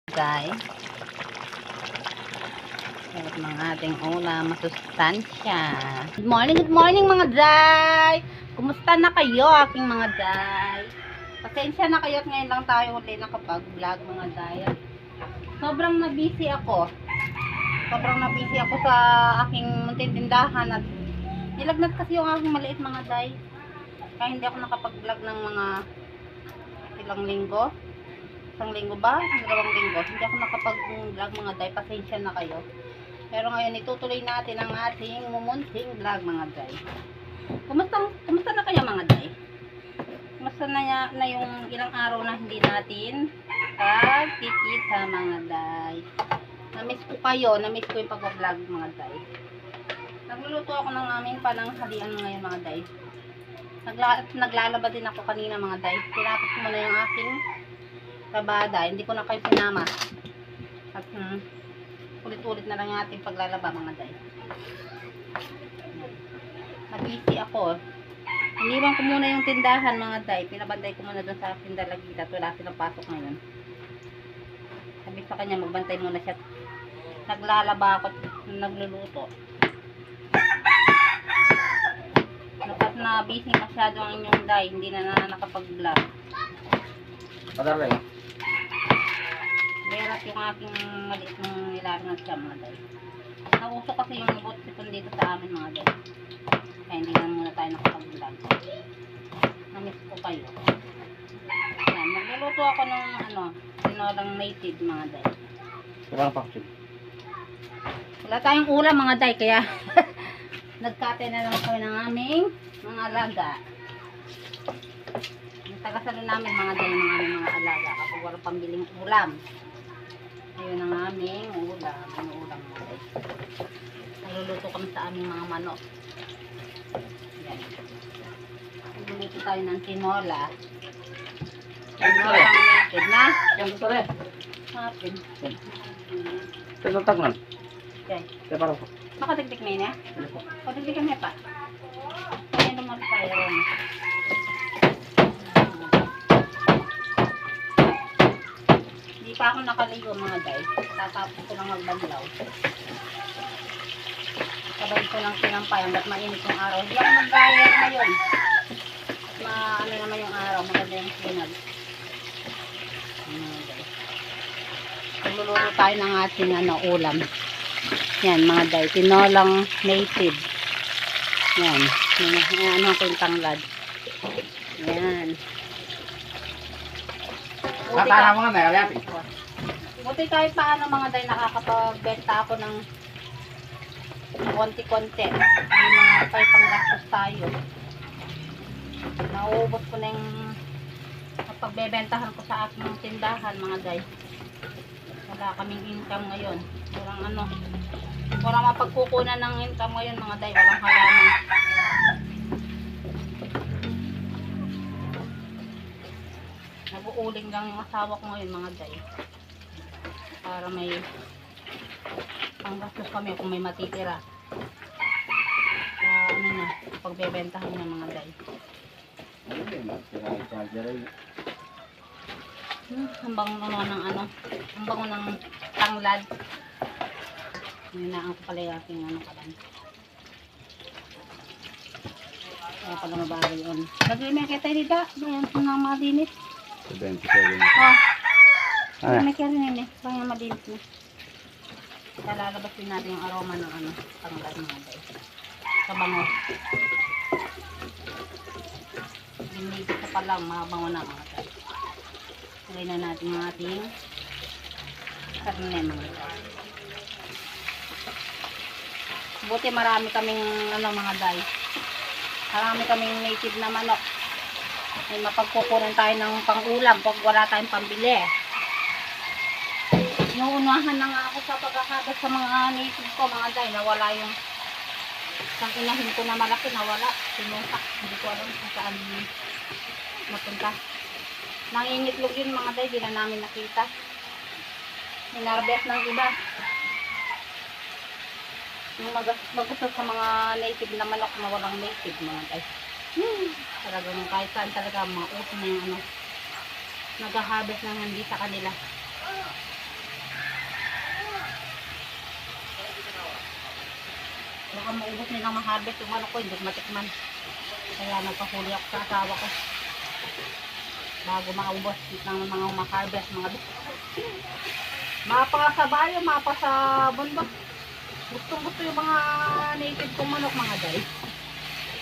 Guys, sarap ng ating ulam, masustansya. Good morning mga day! Kumusta na kayo aking mga day? Pasensya na kayo at ngayon lang tayo ulit nakapag-vlog mga day. Sobrang na-busy ako. Sa aking munting tindahan at nilagnat kasi yung aking maliit mga day. Kaya hindi ako nakapag-vlog ng mga ilang linggo. Isang linggo ba? 2 linggo. Hindi ako nakapag-vlog mga day. Pasensya na kayo. Pero ngayon itutuloy natin ang ating mumunting vlog mga day. Kumusta na kayo mga day? Kumusta na yung ilang araw na hindi natin pagkikita mga day? Namiss ko kayo. Namiss ko yung pag-vlog mga day. Nagluluto ako ng aming pananghalian ngayon mga day. Naglalaba din ako kanina mga day. Tinapos ko muna yung aking labada, hindi ko na kayo sinama at ulit-ulit na lang yung ating paglalaba mga day. Nag-busy ako, iniwan ko muna yung tindahan mga day, pinabantay ko muna doon sa aking dalagita at wala silang pasok ngayon. Sabi sa kanya magbantay muna siya, naglalaba ako at nagluluto. Dapat na busy masyado ang inyong day, hindi na nakapag-vlog. Padaray. Merat yung aking maliit ng nilarangan siya mga day. Nauso kasi yung bot sipon dito sa amin mga day. Kaya hindi na muna tayo nakapag-vlog. Namiss ko kayo. Yan, magluluto ako ng tinolang native mga day. Walang paksin. Wala tayong ulam mga day, kaya nagkate na naman kami ng aming mga alaga. Tagasalo namin mga day ng aming mga alaga kapag walang pambiling ulam. Ayun ang aming ulam. Ang ulam mga day. Naluluto kami sa aming mga manok. Yan. Naluluto tayo ng tinola. Tinola ang naked na. Yan sa rin. Hapin. Tagtag lang. Okay. Kaya para po. Makatigtik na yun eh. Ano po? Patigtikan niya pa. Kaya naman tayo rin. Hindi pa ako nakaligo mga guys. Tatapos ko lang magbanlaw. Sabay ko lang sinampay hanggat mainit yung araw. Hindi ako mag-diet ngayon. Ano naman yung araw. Maganda yung sinag. Magluluto tayo ng ating ulam. Yan mga day. Tinolang native. Yan. Ano ko yung tanglad. Yan. Katara mga may alayati. Buti kahit paano mga day nakakapagbenta ako ng konti-konti. May mga panggastos tayo. Nauubos ko na yung pagbebentahan ko sa aking tindahan mga day. Wala kaming income ngayon. Walang mapagkukunan ng income ngayon mga day. Walang halaman. Nag-uuling lang yung asawa ko ngayon mga day. Para may panggastos kami kung may matitira. Pagbebentahan ng mga day. Ang bango ng ang bango ng tanglad. Yun na ang kapalayaking kalan. Kaya pala mabagal yun. Lagay may kita dito. Ayan, ang malinis. 27. May kaya rin yun. Bang yung malinis na. Kaya lalabas din natin yung aroma ng tanglad mga day. Kabango. Binibig sa palang mabango na mga day. Lagay na natin yung ating karne mga day. Buti marami kaming mga day. Marami kaming native na manok. May mapagkukunan tayo ng pang-ulam pag wala tayong pambili. Inuunahan na nga ako sa pagkakagat sa mga native ko mga day. Nawala yung isang inahin ko na malaki. Nawala. Sinusak. Hindi ko alam kung saan napunta. Nangingitlog yun mga day. Di na namin nakita. Minarbet ng iba. Yung magusto sa mga native na manok na walang native mga guys. Talagang kahit saan talaga mga uso na yung nag-harvest ng hindi sa kanila. Baka maubos nilang ma-harvest yung ano ko, hindi ko matikman. Kaya nagpahuli ako sa asawa ko. Bago maubos ng mga ma-harvest, mga mapa sa bayo, mapa sa bundok. Gustong gusto yung mga native kong manok, mga day.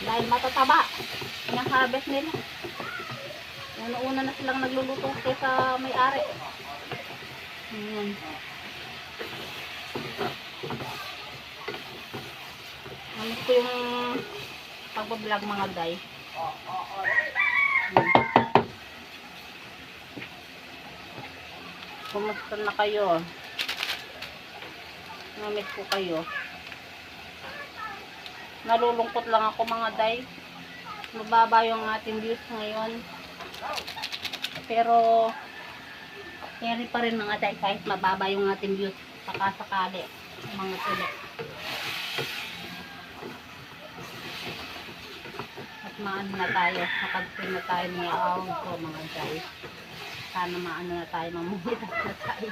Dahil matataba. Yung harvest nila. Una-una na silang nagluluto kaysa may-ari. Ayan. Namiss ko yung pagbablog, mga day. Kumusta na kayo? Namiss ko kayo. Nalulungkot lang ako, mga day. Mababa yung ating views ngayon. Pero carry pa rin, mga day, kahit mababa yung ating views. Sakasakali mga tulik. At maano na tayo, nakag-stream na tayo ng account ko, mga day. Sana maano na tayo, mamuhitas na tayo.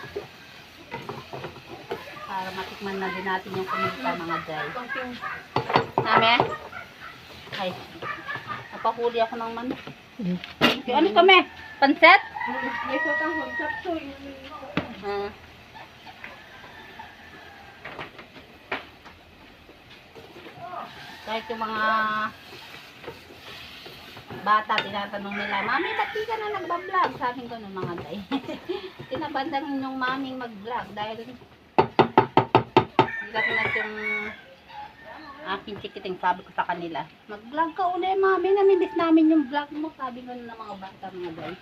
Para matikman na din natin yung kumita, mga day. Nami? Ay, napahuli ako ng manok. Ano kami? Panset? May sotang honsap so Kahit yung mga bata, tinatanong nila, Mami, ba't di ka na nagbablog? Sabi ko ng mga day. Tinabandang yung maming mag-vlog dahil hindi yung aking chikiting, sabi ko sa kanila, mag-vlog ka ulit, Mami, namimiss namin yung vlog mo. Sabi ko ng mga bata, mga day.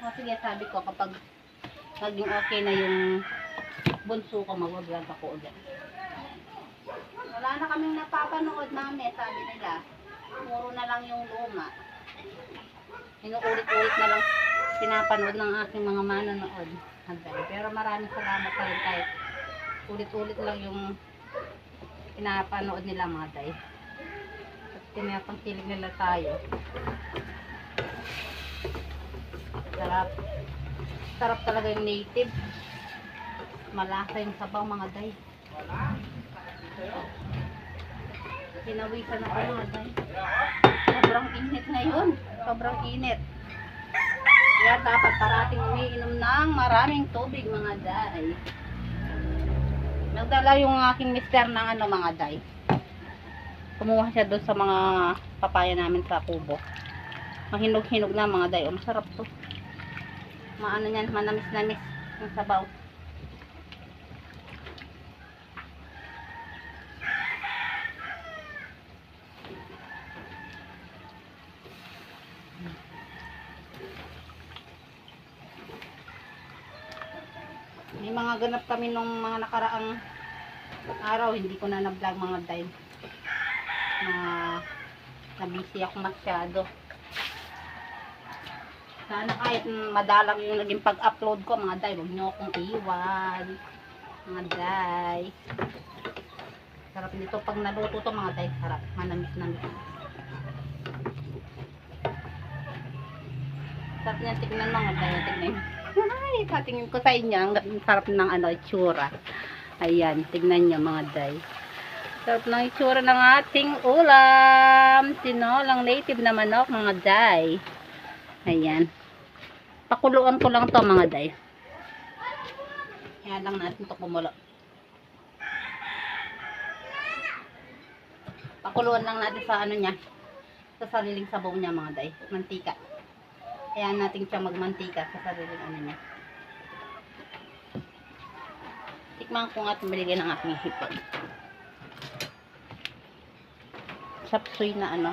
O sige, sabi ko, kapag naging okay na yung bunso ko, mag-vlog ako ulit. Wala na kaming napapanood, Mami, sabi nila. Puro na lang yung luma. Inuulit-ulit na lang pinapanood ng aking mga manonood. Pero maraming salamat pa rin kahit ulit-ulit lang yung pinapanood nila, mga day. At pinapangkilig nila tayo. Sarap. Sarap talaga yung native. Malasa yung sabaw, mga day. Pinawisan ako, mga day. Sobrang init ngayon. Sobrang init. Kaya dapat parating umiinom ng maraming tubig, mga day. Nagdala yung aking mister ng ano, mga day. Kumuha siya doon sa mga papaya namin sa kubo. Mahinog-hinog na, mga day. O, masarap to. Maano yan, manamis-namis yung sabaw. May mga ganap kami nung mga nakaraang araw, hindi ko na na-vlog, mga day. Na-busy ako masyado. Sana kahit madalang yung naging pag-upload ko, mga day, huwag nyo akong iwan, mga day. Sarap nito pag naluto to, mga day, sarap, manamis-namis. Sarap niya tignan, mga day, tignan. Ay, patingin ko sa inyo, ang sarap ng ano, itsura. Ayan, tignan nyo, mga day. Sarap ng itsura ng ating ulam. Tinolang native na manok, mga day. Ayan. Pakuluan ko lang to, mga day. Ayan lang natin to kumulo. Pakuluan lang natin sa ano niya. Sa sariling sabaw niya, mga day. Mantika. Ayan natin siya magmantika sa sariling ano niya. Tikman ko nga tumiligay ng aking hipon. Sapsoy na ano.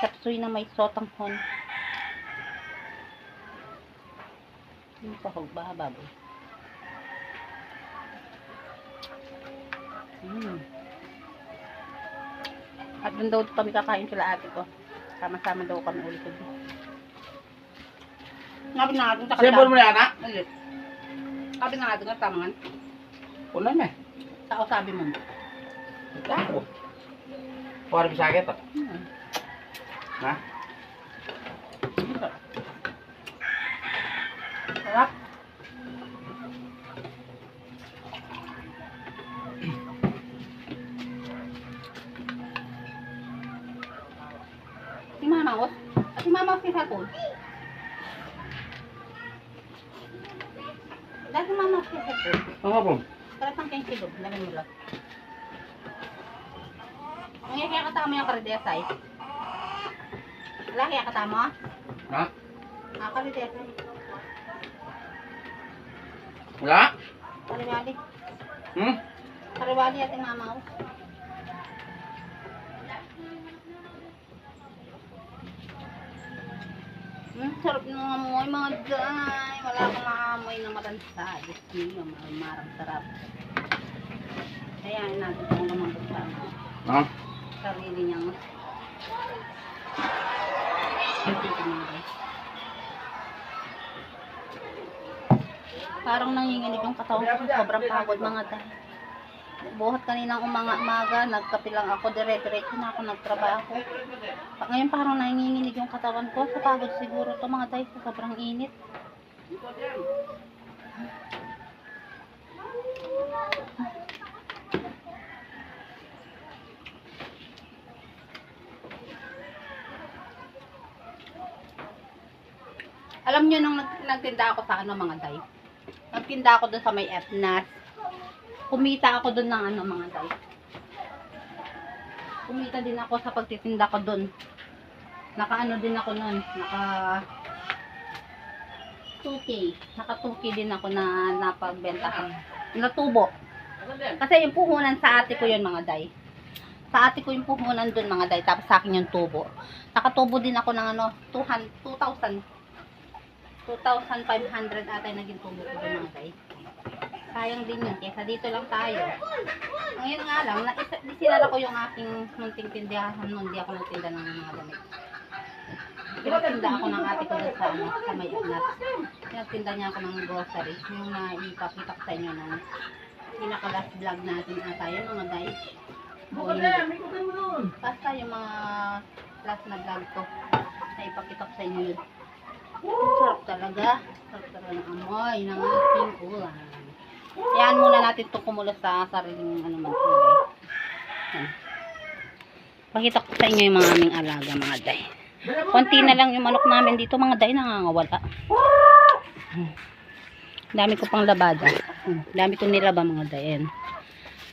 Sapsoy na may sotang hon. Yung sahog ba, baboy? At doon daw kami kakain sila ate ko. Sama-sama daw kami ulit. Sabi na natin sa Siyempre mo na yan, ha? Ulit. Sabi na natin sa tamangan. Ulan eh. Sao sabi mo? Ako. Para bisa kita. Ha? Sarap. yung cellphone. Dahil mama ko yung cellphone. Ang hapon. Karat ang keng kilo. Dali mo lang. Ang kaya katama yung karidesay. Wala kaya katama? Ha? Karidesay. Wala? Kariwali. Hmm? Kariwali at yung mama ko. Sarap ng amoy mga day. Wala akong maamoy na malansa. Diyos niyo, marang sarap. Kaya natin kung lumambot sa Ha? sarili niyang dito mga day. Parang nanginginig yung katawan ko. Sobrang pagod mga day. Buhat kaninang umaga, nagkape lang ako, dire-diretso na ako nagtrabaho. Ngayon parang nanginginig yung katawan ko. Sa pagod siguro to mga day, sa sobrang init. Alam nyo nung nagtinda ako sa ano mga day? Nagtinda ako dun sa may FNAS. Kumita ako dun ng ano mga day. Kumita din ako sa pagtitinda ko dun. Naka-ano din ako nun. Naka 2K. Naka 2K din ako na napagbentahan. Natubo. Kasi yung puhunan sa ate ko yun mga day. Sa ate ko yung puhunan dun mga day. Tapos sa akin yung tubo. Nakatubo din ako ng ano 2,500 ata yung naging tubo ko dun mga day. Sayang din yun. Kesa dito lang tayo. Ngayon nga lang, sinala ko yung aking munting tindahan nun. Hindi ako nagtinda ng mga damit. Pinagtinda ako ng ate ko dun sa, ano, sa may FNAS. Pinagtinda niya ako ng grocery. Yung naipakita ko sa inyo ng pinaka-last vlog natin ata yun mga guys. Basta yung mga last na vlog ko. Naipakita ko sa inyo yun. Sarap talaga. Sarap talaga ng amoy ng aking ulam. Yan muna natin itong kumulos sa sariling ano man kulay. Yan. Pakita ko sa inyo yung mga aming alaga mga day. Konti na lang yung manok namin dito mga day, nangangawala. Dami ko pang labada. Dami ko nilaba mga day. Yan.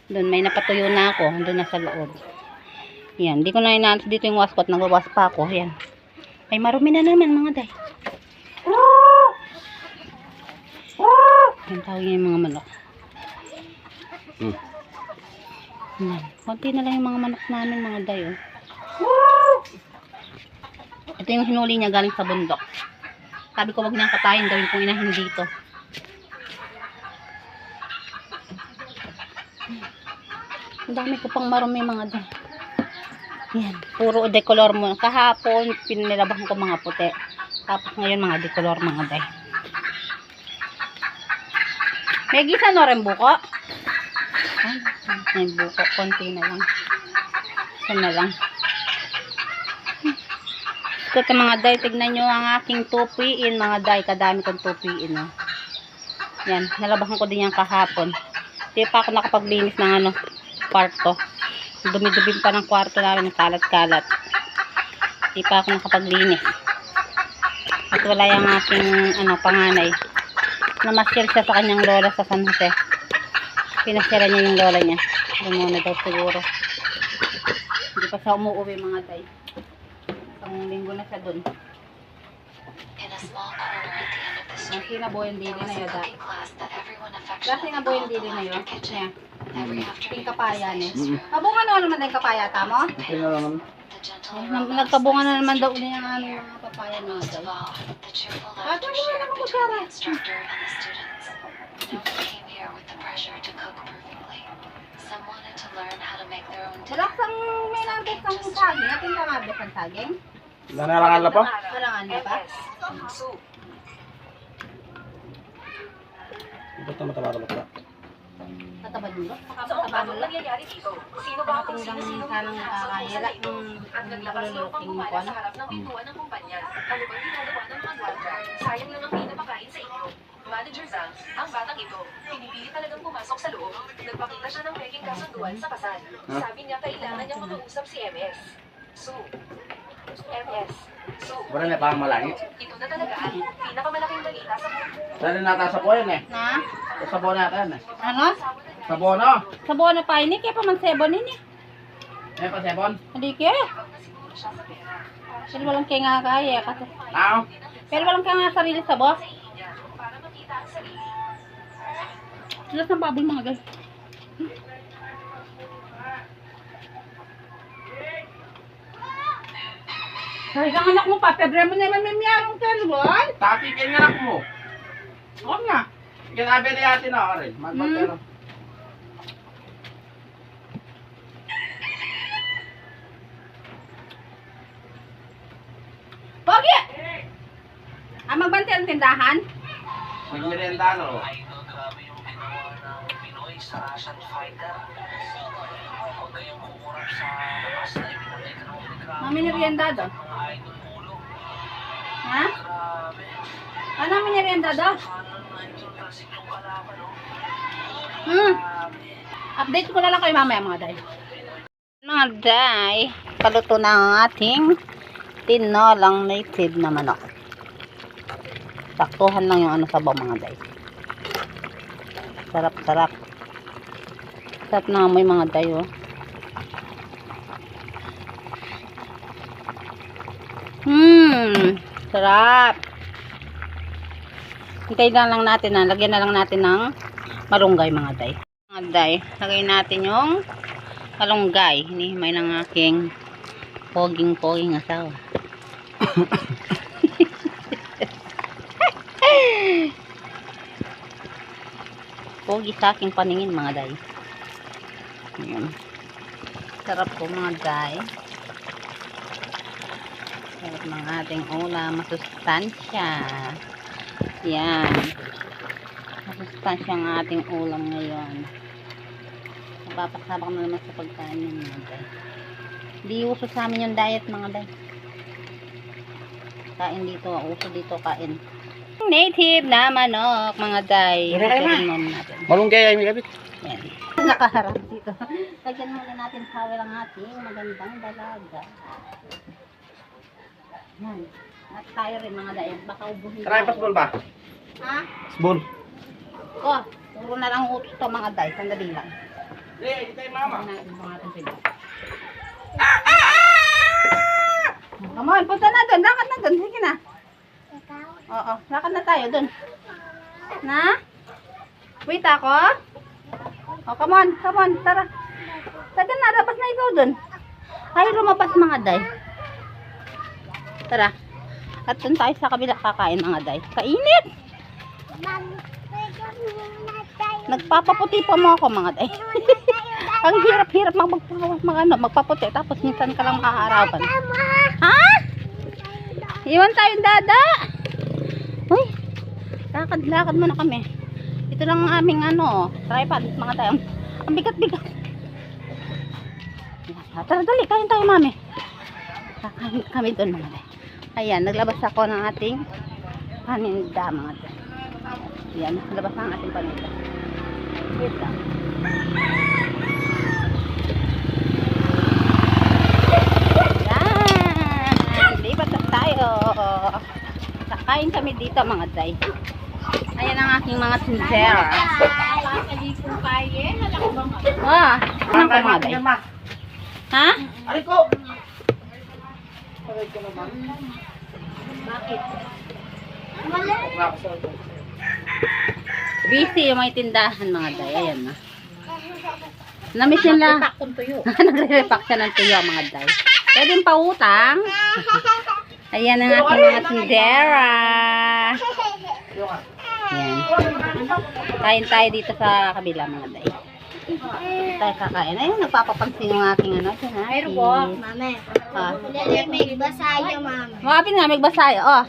Doon may napatuyo na ako. Doon na sa loob. Yan. Di ko na inaantos dito yung waspot. Nagwawas pa ako. Yan. Ay marumi na naman mga day. Yan tawag yung mga manok. Yan. Konti na lang yung mga manok namin mga day. Oh. Ito yung hinuli niya galing sa bundok. Sabi ko wag niyang katayin, gawin kong inahin dito. Ang dami ko pang marumi mga day. Yan. Puro decolor mo. Kahapon pinilabahan ko mga puti. Tapos ngayon mga decolor mga day. May gisa no rin buko? Ay, may buko. Konti na lang. Isa na lang. Ito mga day, tignan nyo ang aking tupiin mga day. Kadami kong tupiin. Oh. Yan, nalabahan ko din yan kahapon. Hindi pa ako nakapaglinis ng ano, kwarto. Dumi-dumi pa ng kwarto namin, kalat-kalat. Hindi pa ako nakapaglinis. At wala yung aking ano, panganay. Namasyal siya sa kanyang lola sa San Jose. Pinasyala niya yung lola niya. Lumuna daw siguro. Hindi pa siya umuwi mga day. Isang linggo na siya dun. Ang sinaboy yung dili na yun. Kasi sinaboy yung dili na yun. Niya. Yung kapaya niya. Kabunga naman yung kapaya tamo? Okay na lang. Nagkabunga na naman daw ulit yung aming mga papaya na day. Ito mo na naman kusyara. Relaxang may nabes ang saging. Atin ka nabes ang saging? Nanarangan na pa? Walang ano pa? Ito na matalatalak na. Tatabad mo? Tatabad mo lang? Sino ba ang Ating lang sanang nakakayala yung nakaluluking mo ko, ano? harap ng pintuan ng kumpanya? Ano bang ginagawa ng mga guardian? Sayang lang ang pinapakain sa inyo. Manager Zhang, ang batang ito, pinipili talagang pumasok sa loob. Nagpakita siya ng peking kasunduan sa kasal. Sabi niya kailangan niya makausap si MS. So, MS. So, Wala na pang malangit. ito na talaga ang pinakamalaking balita sa mundo. Dali nata sa buwan eh. Na? Sa buwan natin eh. Ano? Sa buwan no? Sa buwan na pa ini, kaya pa man sebon ini. Eh pa sebon. Hindi kaya. Habang nasiguro siya sa pera. Pero walang kaya nga kaya. Kasi, Now? pero walang kaya nga sarili sa boss. Niya, para makita ang sarili. Sila ng baboy mga guys. Ay, ang anak mo pa, pebre mo naman may miyarong telon. Tapi kayo nga anak mo. Oo nga. Kinabi na yatin ako rin. Magpapero. Pogi! Magbanti ang tindahan? Nagmerienda no. Idol, grabe yung ginawa ng Pinoy sa Russian fighter. Huwag kayong kukurap sa labas na ipinatay ka ng grabe. Maminirienda doon. Mga idol ulo. Ha? Grabe. Ano minirienda doon? Paano ng idol kasi yung kalaban, no? Hmm. Update ko na lang kayo mamaya mga day. Mga day, paluto na ang ating tinolang native na manok. Saktuhan lang yung ano sabaw mga day. Sarap, sarap. Sarap na amoy mga day, oh. Sarap. Hintayin na lang natin na, lagyan na lang natin ng malunggay mga day. Mga day, lagay natin yung malunggay. Hinihimay ng aking poging asawa. Pogi sa aking paningin mga day. Ayan. Sarap po mga day. Sarap ng ating ulam, masustansya. Yan. Masustansya ang ating ulam ngayon. Napapasabak na naman sa pagkain ng mga day. Hindi uso sa amin yung diet mga day. Kain dito, uso dito kain. Native na manok mga day. Malunggay ay may kapit. Yan. Nakaharap dito. Lagyan muna natin power ang ating magandang dalaga. Yan. At tayo rin mga day. Baka ubuhin Try pasbol ba? Ha? Pasbol. Oh, puro na lang utos to mga day. Sandali lang. Hindi tayo mama. Come on, punta na doon. Lakad na doon. Sige na. Oo, lakad na tayo doon. Na? Wait ako? Oh, come on. Tara. Tara na, labas na ikaw doon. Ay, lumabas mga day. Tara. At doon tayo sa kabila kakain mga day. Kainit! Nagpapaputi pa mo ako mga day. Ang hirap-hirap magpaputi. Tapos minsan ka lang makakaarawan. Ha? Iwan tayong dada. Uy, lakad muna kami. Ito lang ang aming tripod mga tayo. Ang bigat-bigat. Tara, dali, kain tayo mami. Kakain kami doon mga tayo. Ayan, naglabas ako ng ating paninda mga tayo. Ayan, naglabas ang ating paninda. Wait lang. Ayan, lipat na tayo. Kakain kami dito mga day. Ayan ang aking mga tindera. Ano ka mga day? Ha? Aray ko! Aray ko naman. Bakit? Nakasal ko. Busy yung may tindahan mga day. Ayan na. Namiss nila. Nagre-repack siya ng tuyo mga day. Pwede yung pautang. Ayan ang aking mga tindera. Ayan. Kain tayo dito sa kabila mga day. Tayo kakain. Ayun, nagpapapansin yung aking Pero po, Mame, Ah. may basayo, mame. Makapin nga, may basayo. Oh.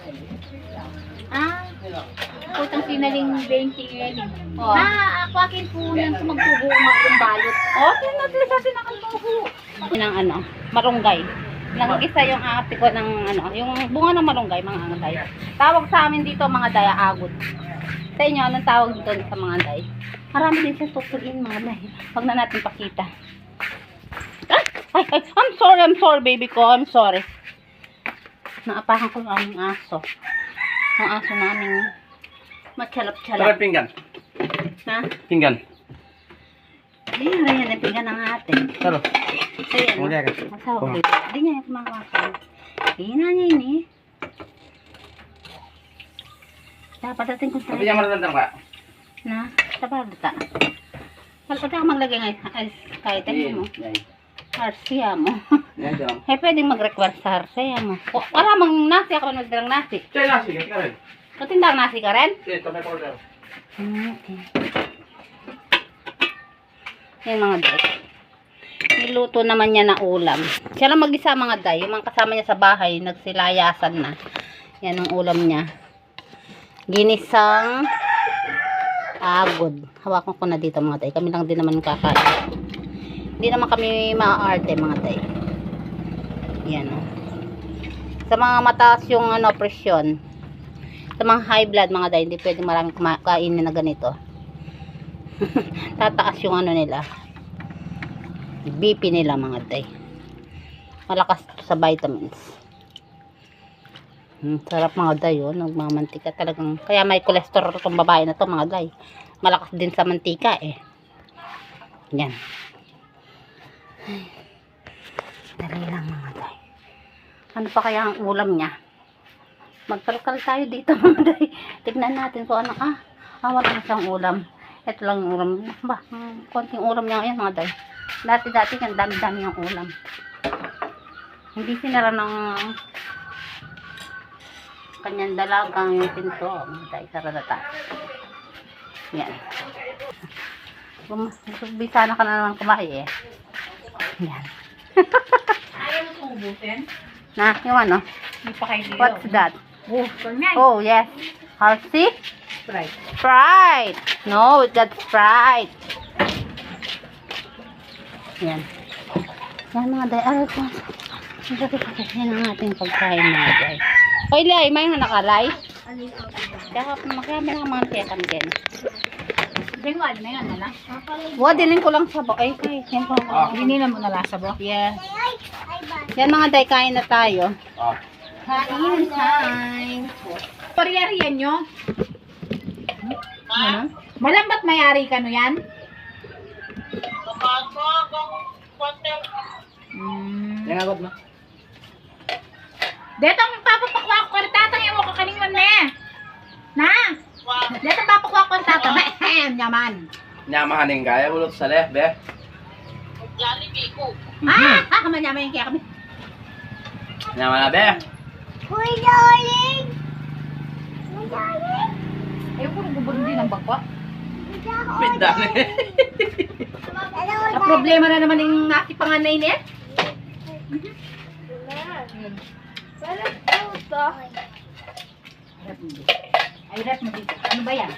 Putang sinaling 20 ngayon. Oh. Ako akin po yan kung magtubo ng balot. Oh, tinatli sa tinakatuho. Ng marunggay. Nag-isa yung ate ko ng yung bunga ng marunggay, mga angay. Tawag sa amin dito mga daya agod. Sa inyo, anong tawag dito sa mga day? Marami din siya tutuin mga day. Huwag na natin pakita. Ay, I'm sorry baby ko. I'm sorry. Naapakan ko yung aming aso. Ang aso namin matsalap-chalap. Tara, pinggan. Ha? Pinggan. Ayun, yan ang pinggan ng ate. Tara. Ayan. Muli ka. Masawag dito. Hindi niya kumakain. Hina niya yun eh. Dapat natin kung Sabi niya marunong ka. na tabalita. Pagkata ka maglagay ngayon ay kahit ano mo. Harsiya mo. Yan dyan. Eh, pwedeng mag-request sa harsiya mo. O, wala mang nasi. Ako nagdalang nasi. Chay nasi, kasi ka rin. Matindang nasi ka rin? Chay, tomato order. Okay. Yan mga day. Niluto naman niya na ulam. Siya lang mag-isa mga day. Yung mga kasama niya sa bahay, nagsilayasan na. Yan ang ulam niya. Ginisang agod. Hawakan ko na dito mga day. Kami lang din naman kakain. Hindi naman kami maaarte mga day. Yan o. Sa mga mataas yung presyon. Sa mga high blood mga day, hindi pwede maraming kainin na ganito. Tataas yung nila. BP nila mga day. Malakas to sa vitamins. Sarap mga day yun. Nagmamantika talagang. Kaya may cholesterol itong babae na to mga day. Malakas din sa mantika eh. Yan. Ay. Dali lang mga day. Ano pa kaya ang ulam niya? Magkalkal tayo dito mga day. Tignan natin kung ano. Wala na siyang ulam. Ito lang yung ulam. Konting ulam niya ngayon mga day. Dati-dati ang dami-dami yung ulam. Hindi sinara ng kanyang dalagang yung pinto. Mga day, sarada tayo. Yan. Bisa na ka na naman kumain eh. Yan. Ayaw mo itong ubusin? Na, yung ano? Hindi pa kayo dito. What's that? Oh, ganyan. Oh, yes. Healthy? Sprite. Sprite. No, that's Sprite. Yan. Yan mga day. Aray po. Yan ang ating pagkain mga day. Oy, Lay, may nga nakalay. Kaya makamera ang mga tekan din. Bengal na yan, ala? Wa, dilin ko lang sa bo. Ay, yan po. Dinilan mo na lasa ba? Yes. Yan mga day, kain na tayo. Ah. Kain time. Pariarian nyo? Ano? Malambat mayari ka no yan? Yan agad na. Detong papapakwa ko tatang ewo ko kaningon ne. Na. Detong papakwa ko tatang. Yaman. Nyamahanin kaya, bulot sa leh, be. Kamanyaman yung kaya kami. Nyaman na, be. Ayaw ko nang gubulong din ang bagwa. Pindan eh. Ang problema na naman yung nasi panganay niya. Ay, rep mo dito. Ano ba yan?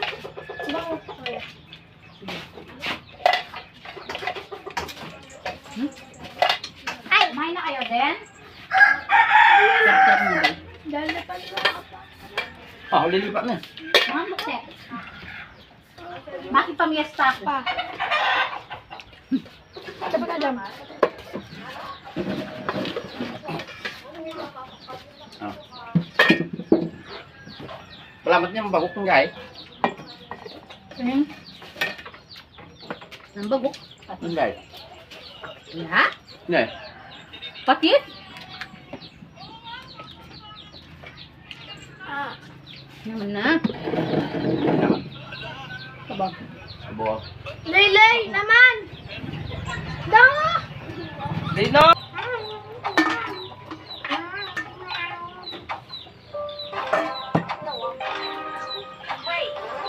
Ay, kumain na kayo din? Sarap mga day. Lilipat na. Mga mukset. Makipamiesta pa. Sabi ka dyan. Palamat niya, mabagok ng gay. Ang bagok. Ng gay. Ha? Ne. Patit? Naman na. Nyaman. Sabag. Abo. Laylay naman! Daw! Dino!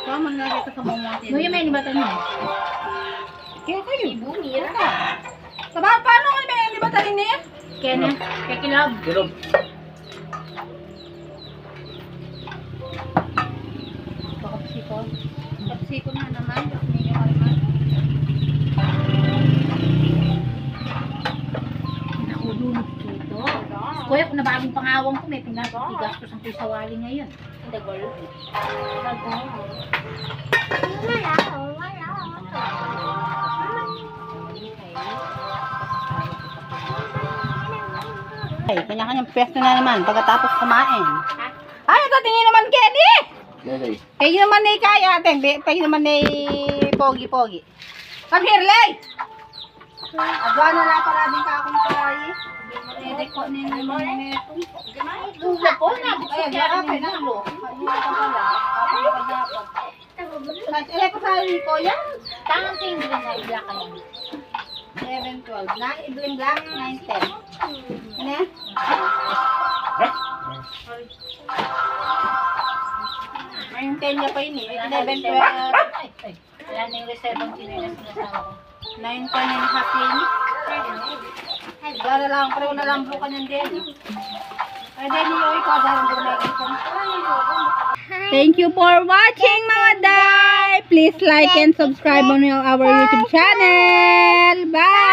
Tama na dito sa mamuti. No, yung may nibatan mo. Kaya kayo. Bumira ka. Paano ka naman hindi ba tarin niya? Kaya na, kaya kilab. Dilob. Kapsiko. Kapsiko na naman. Hindi ka naman. Nakudunod dito. Kuya, kung nabagong pangawang ko, may tigastos ang pisawali ngayon. bahay. Kanya-kanyang pwesto na naman pagkatapos kumain. Ay, ito tingin naman, Kenny! Lelay. Kayo naman na kaya, ate. Kayo naman na pogi-pogi. Come here, Lay! Adwa na lang para din ka akong kayi. Hindi ko ninyo mga neto. Buha po na. Ay, adwa ka pa, nalo. Adwa ka pala. Kapag ka dapat. Ilay pa sa ko yan? Tangang tingin din na ibla ka yan. 11, 12. Na, ibling lang, 9, 10. Ano yan? May 10 niya pa yun eh. 11, 12. Yan yung reserve ang sinilas na sa ako. 9, 10 and a half yun. Dara lang, pero wala lang bukan yan din. Ay, din yung ikaw, dara lang Thank you for watching, mga day. Please like and subscribe on our YouTube channel. Bye!